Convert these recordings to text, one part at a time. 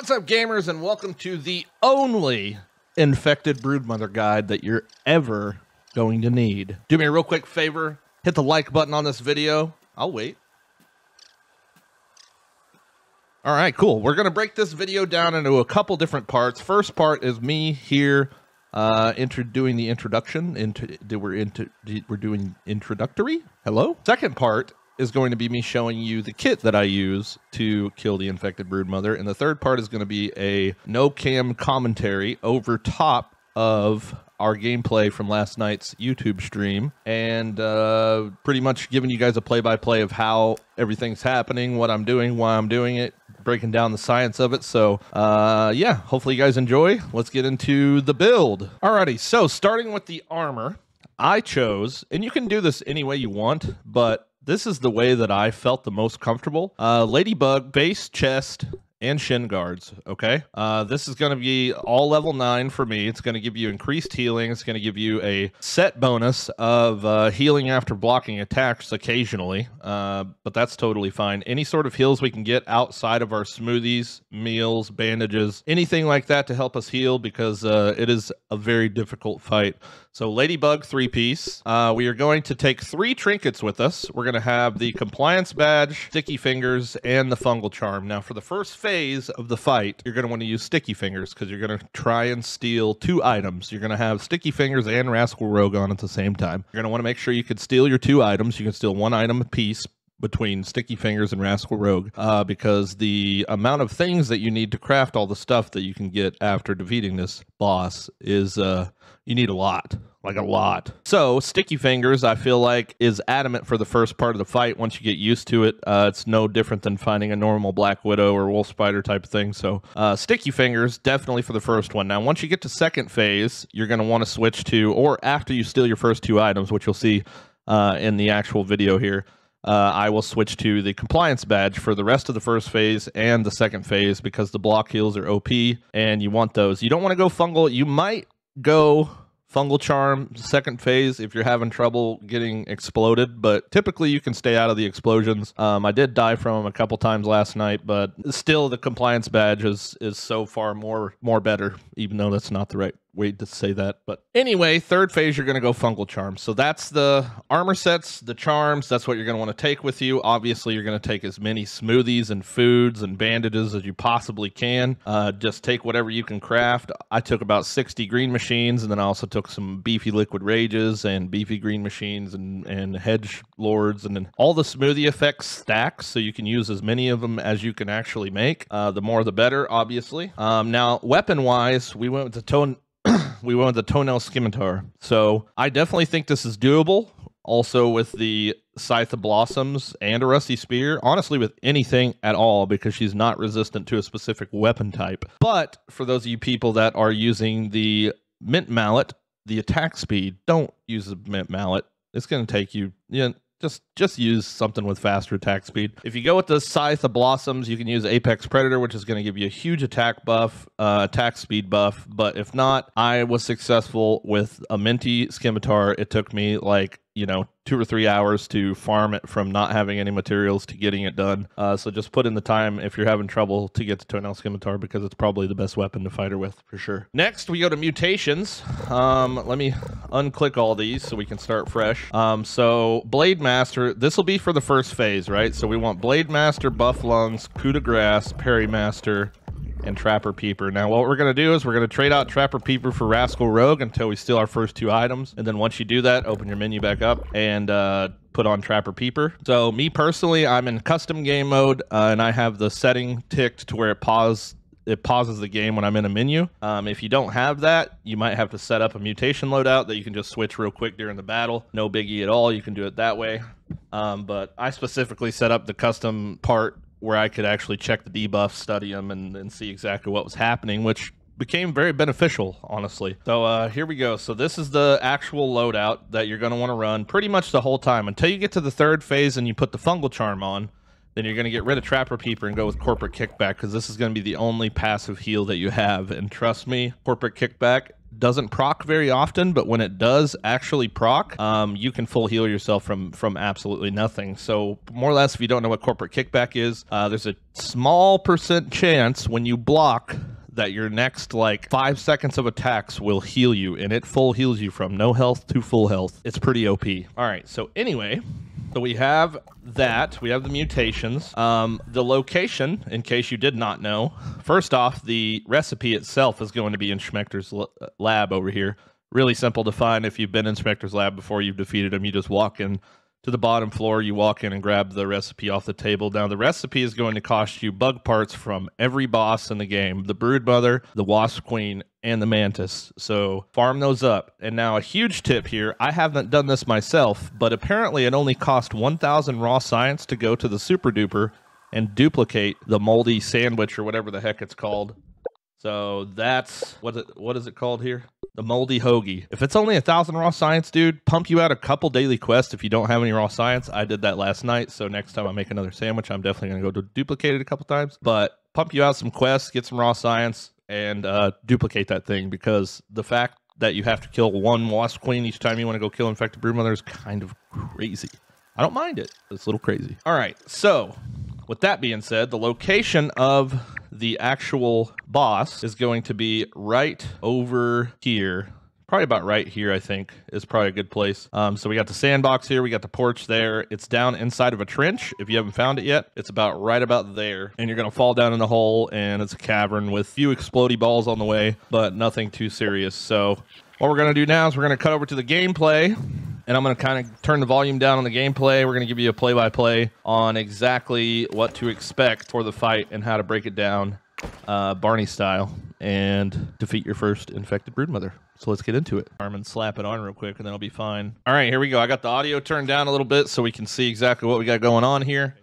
What's up, gamers, and welcome to the only Infected Broodmother guide that you're ever going to need. Do me a real quick favor, hit the like button on this video. I'll wait. All right, cool. We're going to break this video down into a couple different parts. First part is me here doing the introduction. We're doing introductory. Hello. Second part is going to be me showing you the kit that I use to kill the Infected Broodmother. And the third part is going to be a no-cam commentary over top of our gameplay from last night's YouTube stream. And pretty much giving you guys a play-by-play of how everything's happening, what I'm doing, why I'm doing it, breaking down the science of it. So yeah, hopefully you guys enjoy. Let's get into the build. Alrighty, so starting with the armor, I chose, and you can do this any way you want, but this is the way that I felt the most comfortable. Ladybug, base, chest, and shin guards, okay? This is going to be all level 9 for me. It's going to give you increased healing. It's going to give you a set bonus of healing after blocking attacks occasionally, but that's totally fine. Any sort of heals we can get outside of our smoothies, meals, bandages, anything like that to help us heal, because it is a very difficult fight. So Ladybug 3-piece. We are going to take 3 trinkets with us. We're going to have the compliance badge, sticky fingers, and the fungal charm. Now for the first phase of the fight, you're going to want to use sticky fingers because you're going to try and steal 2 items. You're going to have sticky fingers and rascal rogue on at the same time. You're going to want to make sure you can steal your 2 items. You can steal 1 item apiece between sticky fingers and rascal rogue, because the amount of things that you need to craft all the stuff that you can get after defeating this boss is you need a lot, like a lot. So sticky fingers, I feel like, is adamant for the first part of the fight. Once you get used to it, it's no different than finding a normal black widow or wolf spider type of thing. So sticky fingers definitely for the first one. Now once you get to second phase, you're going to want to switch to, or after you steal your first 2 items, which you'll see in the actual video here, I will switch to the compliance badge for the rest of the first phase and the second phase, because the block heals are OP and you want those. You don't want to go fungal. You might go fungal charm second phase if you're having trouble getting exploded, but typically you can stay out of the explosions. I did die from them a couple times last night, but still the compliance badge is so far more better, even though that's not the right way to say that. But anyway, third phase, you're going to go fungal charm. So that's the armor sets, the charms. That's what you're going to want to take with you. Obviously, you're going to take as many smoothies and foods and bandages as you possibly can. Just take whatever you can craft. I took about 60 green machines, and then I also took some beefy liquid rages and beefy green machines and hedge lords, and then all the smoothie effects stacks, so you can use as many of them as you can actually make. The more the better, obviously. Now, weapon-wise, we went with the toenail scimitar. So I definitely think this is doable. Also with the Scythe of Blossoms and a Rusty Spear. Honestly, with anything at all, because she's not resistant to a specific weapon type. But for those of you people that are using the Mint Mallet, the attack speed, don't use the Mint Mallet. It's going to take you, just use something with faster attack speed. If you go with the Scythe of Blossoms, you can use Apex Predator, which is going to give you a huge attack buff, attack speed buff. But if not, I was successful with a Minty Scimitar. It took me like, 2 or 3 hours to farm it from not having any materials to getting it done. So just put in the time if you're having trouble to get the Toenail Scimitar, because it's probably the best weapon to fight her with for sure. Next, we go to mutations. Let me unclick all these so we can start fresh. So Blade Master, this will be for the first phase, right? So we want Blade Master, Buff Lungs, Coup de Grace, Parry Master, and Trapper Peeper. Now what we're going to do is we're going to trade out Trapper Peeper for Rascal Rogue until we steal our first 2 items, and then once you do that, open your menu back up and put on Trapper Peeper. So me personally, I'm in custom game mode, and I have the setting ticked to where it pauses the game when I'm in a menu. If you don't have that, you might have to set up a mutation loadout that you can just switch real quick during the battle. No biggie at all. You can do it that way. But I specifically set up the custom part where I could actually check the debuffs, study them, and see exactly what was happening, which became very beneficial, honestly. So here we go. So this is the actual loadout that you're going to want to run pretty much the whole time until you get to the third phase and you put the fungal charm on. Then you're going to get rid of Trapper Peeper and go with Corporate Kickback, because this is going to be the only passive heal that you have. And trust me, Corporate Kickback doesn't proc very often, but when it does actually proc, you can full heal yourself from absolutely nothing. So more or less, if you don't know what corporate kickback is, there's a small % chance when you block that your next like 5 seconds of attacks will heal you, and it full heals you from no health to full health. It's pretty OP. All right, so anyway, so we have that. We have the mutations. The location, in case you did not know, first off, the recipe itself is going to be in Schmechter's lab over here. Really simple to find. If you've been in Schmechter's lab before, you've defeated him, you just walk in to the bottom floor, you walk in and grab the recipe off the table. Now, the recipe is going to cost you bug parts from every boss in the game. The Broodmother, the Wasp Queen, and the Mantis. So farm those up. And now a huge tip here. I haven't done this myself, but apparently it only cost 1,000 raw science to go to the Super Duper and duplicate the moldy sandwich or whatever the heck it's called. So that's, what is it called here? The moldy hoagie. If it's only 1,000 raw science, dude, pump you out a couple daily quests if you don't have any raw science. I did that last night, so next time I make another sandwich, I'm definitely going to go to duplicate it a couple times. But pump you out some quests, get some raw science, and duplicate that thing, because the fact that you have to kill one Wasp Queen each time you want to go kill Infected Broodmother is kind of crazy. I don't mind it. It's a little crazy. All right, so with that being said, the location of the actual boss is going to be right over here. Probably about right here, I think, is probably a good place. So we got the sandbox here. We got the porch there. It's down inside of a trench. If you haven't found it yet, it's about right about there. And you're going to fall down in the hole, and it's a cavern with a few explodey balls on the way, but nothing too serious. So what we're going to do now is we're going to cut over to the gameplay, and I'm going to kind of turn the volume down on the gameplay. We're going to give you a play-by-play on exactly what to expect for the fight and how to break it down Barney style and defeat your first Infected Broodmother. So let's get into it. Arm and slap it on real quick, and then I'll be fine. All right, here we go. I got the audio turned down a little bit so we can see exactly what we got going on here.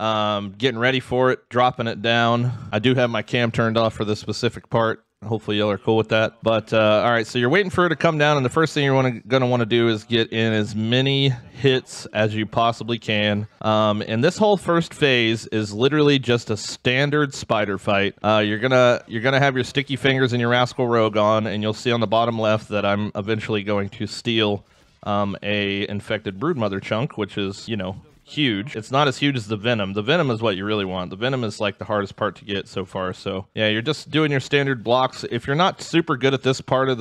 Getting ready for it, dropping it down. I do have my cam turned off for this specific part. Hopefully y'all are cool with that. But all right, so you're waiting for it to come down, and the first thing you're gonna want to do is get in as many hits as you possibly can. And this whole first phase is literally just a standard spider fight. You're gonna have your sticky fingers and your rascal rogue on, and you'll see on the bottom left that I'm eventually going to steal a Infected Broodmother chunk, which is, you know, huge. It's not as huge as the venom. The venom is what you really want. The venom is like the hardest part to get so far. So yeah, you're just doing your standard blocks. If you're not super good at this part of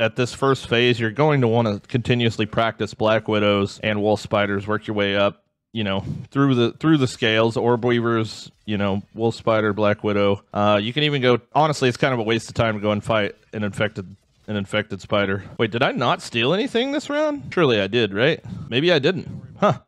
at this first phase, you're going to want to continuously practice Black Widows and Wolf Spiders. Work your way up, you know, through the scales. Orb Weavers, you know, Wolf Spider, Black Widow. You can even go, honestly, it's kind of a waste of time to go and fight an infected spider. Wait, did I not steal anything this round? Surely I did, right? Maybe I didn't. Huh.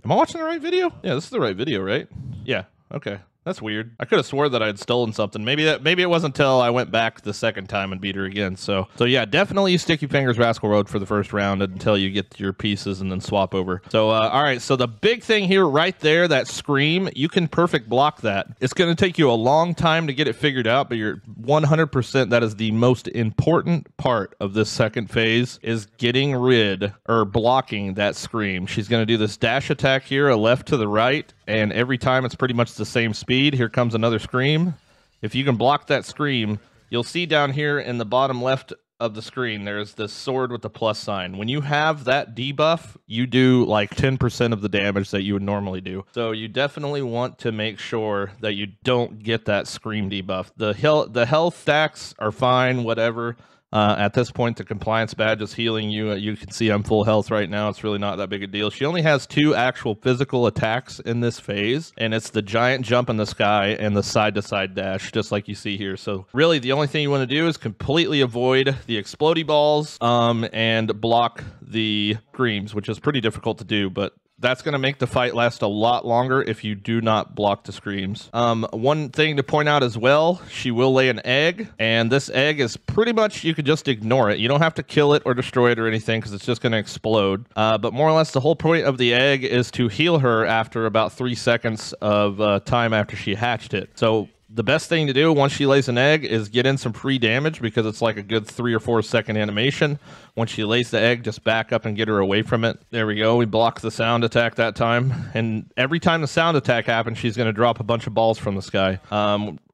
Am I watching the right video? Yeah, this is the right video, right? Yeah, okay. That's weird. I could have swore that I had stolen something. Maybe it wasn't until I went back the second time and beat her again. So yeah, definitely use Sticky Fingers Rascal Road for the first round until you get your pieces and then swap over. So all right, so the big thing here right there, that scream, you can perfect block that. It's going to take you a long time to get it figured out, but you're 100%, that is the most important part of this second phase, is getting rid or blocking that scream. She's going to do this dash attack here, a left to the right, and every time it's pretty much the same speed. Here comes another scream. If you can block that scream, you'll see down here in the bottom left of the screen, there's this sword with the plus sign. When you have that debuff, you do like 10% of the damage that you would normally do. So you definitely want to make sure that you don't get that scream debuff. The health stacks are fine, whatever. At this point, the compliance badge is healing you. You can see I'm full health right now. It's really not that big a deal. She only has 2 actual physical attacks in this phase, and it's the giant jump in the sky and the side-to-side dash, just like you see here. So really, the only thing you want to do is completely avoid the explodey balls and block the screams, which is pretty difficult to do, but that's going to make the fight last a lot longer if you do not block the screams. One thing to point out as well, she will lay an egg, and this egg is pretty much, you could just ignore it. You don't have to kill it or destroy it or anything because it's just going to explode. But more or less, the whole point of the egg is to heal her after about 3 seconds of time after she hatched it. So the best thing to do once she lays an egg is get in some free damage, because it's like a good 3 or 4 second animation. Once she lays the egg, just back up and get her away from it. There we go. We blocked the sound attack that time. And every time the sound attack happens, she's going to drop a bunch of balls from the sky.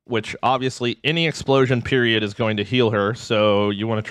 which obviously any explosion period is going to heal her. So you want to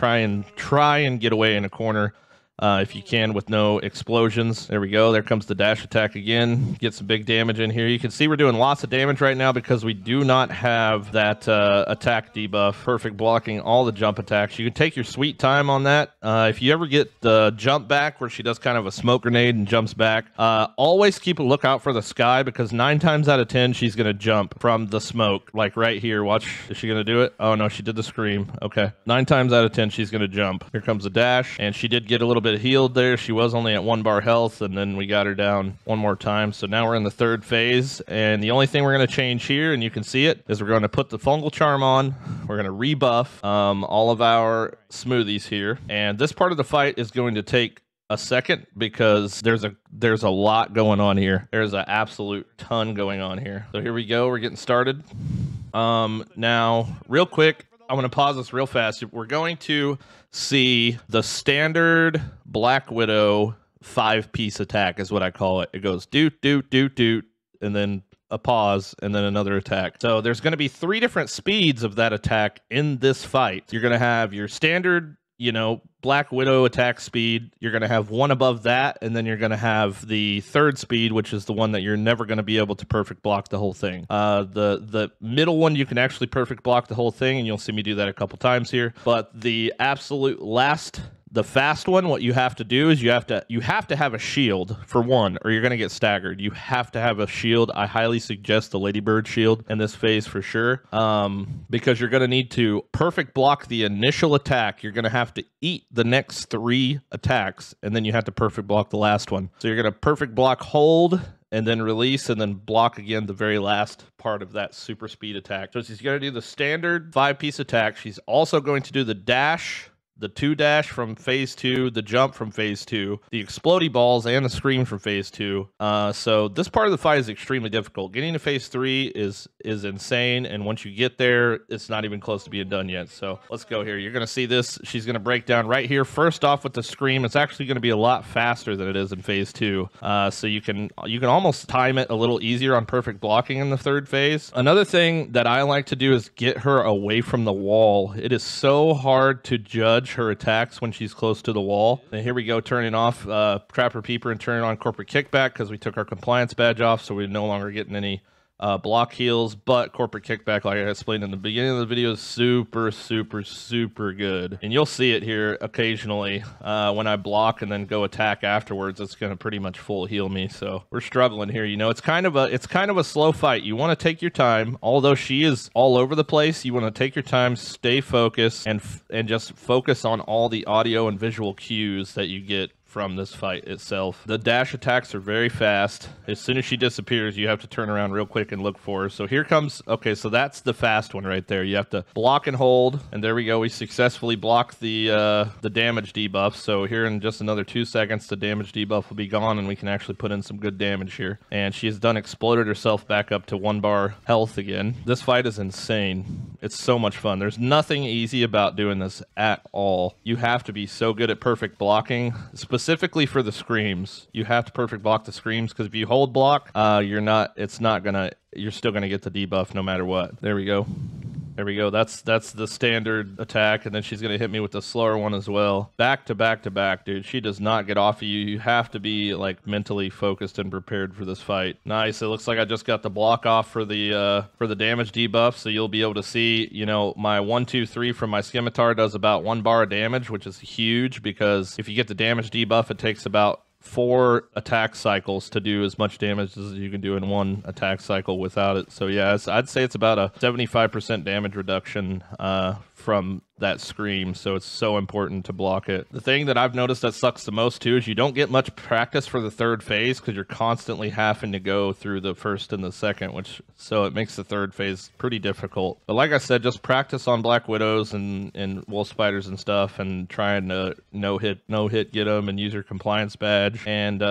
try and get away in a corner if you can with no explosions. There we go. There comes the dash attack again. Get some big damage in here. You can see we're doing lots of damage right now because we do not have that attack debuff. Perfect blocking all the jump attacks. You can take your sweet time on that. If you ever get the jump back where she does kind of a smoke grenade and jumps back, always keep a lookout for the sky, because 9 times out of 10 she's going to jump from the smoke. Like right here. Watch. Is she going to do it? Oh no, she did the scream. Okay. 9 times out of 10 she's going to jump. Here comes the dash, and she did get a little bit healed there. She was only at 1 bar health, and then we got her down one more time. So now we're in the 3rd phase, and the only thing we're going to change here, and you can see it, is we're going to put the fungal charm on. We're going to rebuff all of our smoothies here, and this part of the fight is going to take a second because there's a lot going on here. There's an absolute ton going on here. So here we go. We're getting started. Now, real quick, I'm going to pause this real fast. We're going to see the standard Black Widow 5-piece attack is what I call it. It goes doot, doot, doot, doot, and then a pause, and then another attack. So there's going to be 3 different speeds of that attack in this fight. You're going to have your standard, you know, Black Widow attack speed. You're going to have one above that, and then you're going to have the 3rd speed, which is the one that you're never going to be able to perfect block the whole thing. The middle one, you can actually perfect block the whole thing, and you'll see me do that a couple times here. But the absolute last, the fast one, what you have to do is you have to have a shield for one, or you're going to get staggered. You have to have a shield. I highly suggest the Ladybird shield in this phase for sure, because you're going to need to perfect block the initial attack. You're going to have to eat the next 3 attacks, and then you have to perfect block the last one. So you're going to perfect block, hold, and then release, and then block again the very last part of that super speed attack. So she's going to do the standard 5-piece attack. She's also going to do the dash, the 2 dash from phase 2, the jump from phase 2, the explodey balls, and the scream from phase 2. So this part of the fight is extremely difficult. Getting to phase 3 is insane, and once you get there, it's not even close to being done yet. So let's go here. You're going to see this. She's going to break down right here. First off with the scream, it's actually going to be a lot faster than it is in phase 2. So you can almost time it a little easier on perfect blocking in the 3rd phase. Another thing that I like to do is get her away from the wall. It is so hard to judge her attacks when she's close to the wall. And here we go, turning off Trapper Peeper and turning on Corporate Kickback because we took our compliance badge off, so we're no longer getting any block heals. But Corporate Kickback, like I explained in the beginning of the video, is super, super, super good. And you'll see it here occasionally when I block and then go attack afterwards. It's going to pretty much full heal me. So we're struggling here. You know, it's kind of a slow fight. You want to take your time. Although she is all over the place, you want to take your time, stay focused, and just focus on all the audio and visual cues that you get from this fight itself. The dash attacks are very fast. As soon as she disappears, you have to turn around real quick and look for her. So here comes, okay, so that's the fast one right there. You have to block and hold, and there we go. We successfully blocked the damage debuff. So here in just another 2 seconds, the damage debuff will be gone, and we can actually put in some good damage here. And she has done exploded herself back up to 1 bar health again. This fight is insane. It's so much fun. There's nothing easy about doing this at all. You have to be so good at perfect blocking, specifically for the screams. You have to perfect block the screams, because if you hold block, you're still gonna get the debuff no matter what. There we go. There we go. That's the standard attack, and then she's gonna hit me with the slower one as well. Back to back to back, dude. She does not get off of you. You have to be like mentally focused and prepared for this fight. Nice. It looks like I just got the block off for the damage debuff, so you'll be able to see, you know, my 1, 2, 3 from my scimitar does about 1 bar of damage, which is huge, because if you get the damage debuff, it takes about 4 attack cycles to do as much damage as you can do in 1 attack cycle without it. So yeah, I'd say it's about a 75% damage reduction from that scream, so it's so important to block it. The thing that I've noticed that sucks the most too is you don't get much practice for the 3rd phase, because you're constantly having to go through the 1st and the 2nd, so it makes the 3rd phase pretty difficult. But like I said, just practice on Black Widows and Wolf Spiders and stuff, and trying to no hit get them and use your compliance badge. And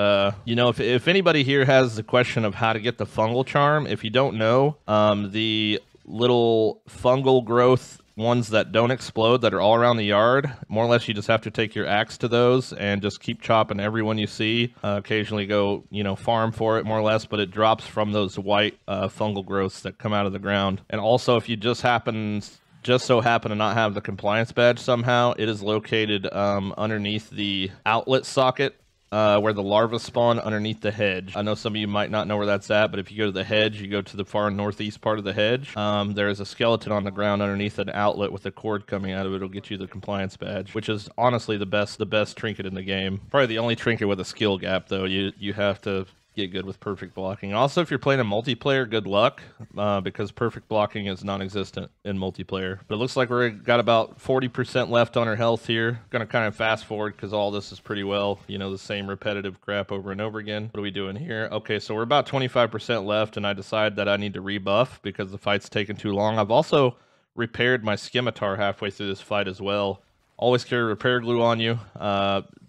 you know, if anybody here has the question of how to get the fungal charm, if you don't know, the little fungal growth ones that don't explode that are all around the yard. More or less, you just have to take your axe to those and just keep chopping everyone you see. Occasionally go, you know, farm for it more or less, but it drops from those white fungal growths that come out of the ground. And also, if you just so happen to not have the compliance badge somehow, it is located underneath the outlet socket. Where the larvae spawn underneath the hedge. I know some of you might not know where that's at, but if you go to the hedge, you go to the far northeast part of the hedge, there is a skeleton on the ground underneath an outlet with a cord coming out of it. It'll get you the compliance badge, which is honestly the best trinket in the game. Probably the only trinket with a skill gap, though. You have to get good with perfect blocking. Also, if you're playing a multiplayer, good luck, because perfect blocking is non-existent in multiplayer. But it looks like we've got about 40% left on our health here. Gonna kind of fast forward because all this is pretty well, you know, the same repetitive crap over and over again. What are we doing here? Okay, so we're about 25% left, and I decide that I need to rebuff because the fight's taking too long. I've also repaired my scimitar halfway through this fight as well. Always carry repair glue on you.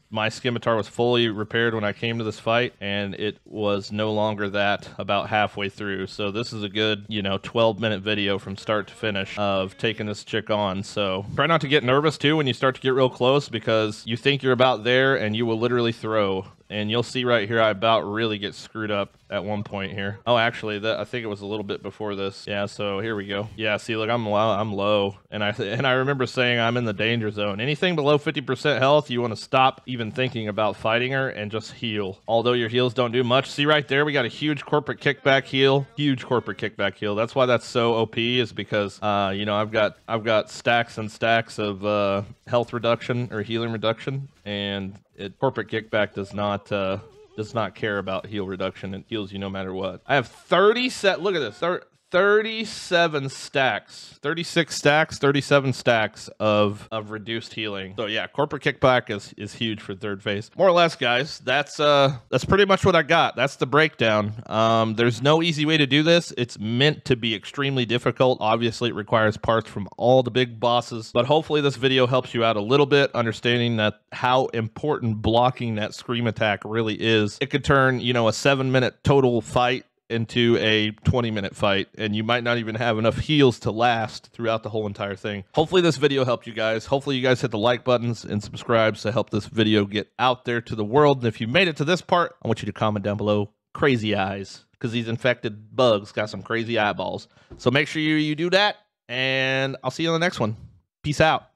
My scimitar was fully repaired when I came to this fight, and it was no longer that about halfway through. So this is a good, you know, 12-minute video from start to finish of taking this chick on. So try not to get nervous, too, when you start to get real close, because you think you're about there, and you will literally throw. And you'll see right here, I about really get screwed up at one point here. Oh, actually, I think it was a little bit before this. Yeah, so here we go. Yeah, see, look, I'm low. And I remember saying I'm in the danger zone. Anything below 50% health, you want to stop even thinking about fighting her and just heal. Although your heals don't do much. See right there, we got a huge corporate kickback heal. Huge corporate kickback heal. That's why that's so OP, is because, you know, I've got stacks and stacks of health reduction or healing reduction, and corporate kickback does not care about heal reduction. It heals you no matter what. I have 30 set. Look at this. 37 stacks, 36 stacks, 37 stacks of reduced healing. So yeah, corporate kickback is huge for third phase. More or less, guys, that's pretty much what I got. That's the breakdown. There's no easy way to do this. It's meant to be extremely difficult. Obviously, it requires parts from all the big bosses, but hopefully this video helps you out a little bit, understanding that how important blocking that scream attack really is. It could turn, you know, a 7-minute total fight into a 20-minute fight, and you might not even have enough heals to last throughout the whole entire thing. Hopefully this video helped you guys. Hopefully you guys hit the like buttons and subscribes to help this video get out there to the world. And if you made it to this part, I want you to comment down below crazy eyes, because these infected bugs got some crazy eyeballs. So make sure you do that, and I'll see you on the next one. Peace out.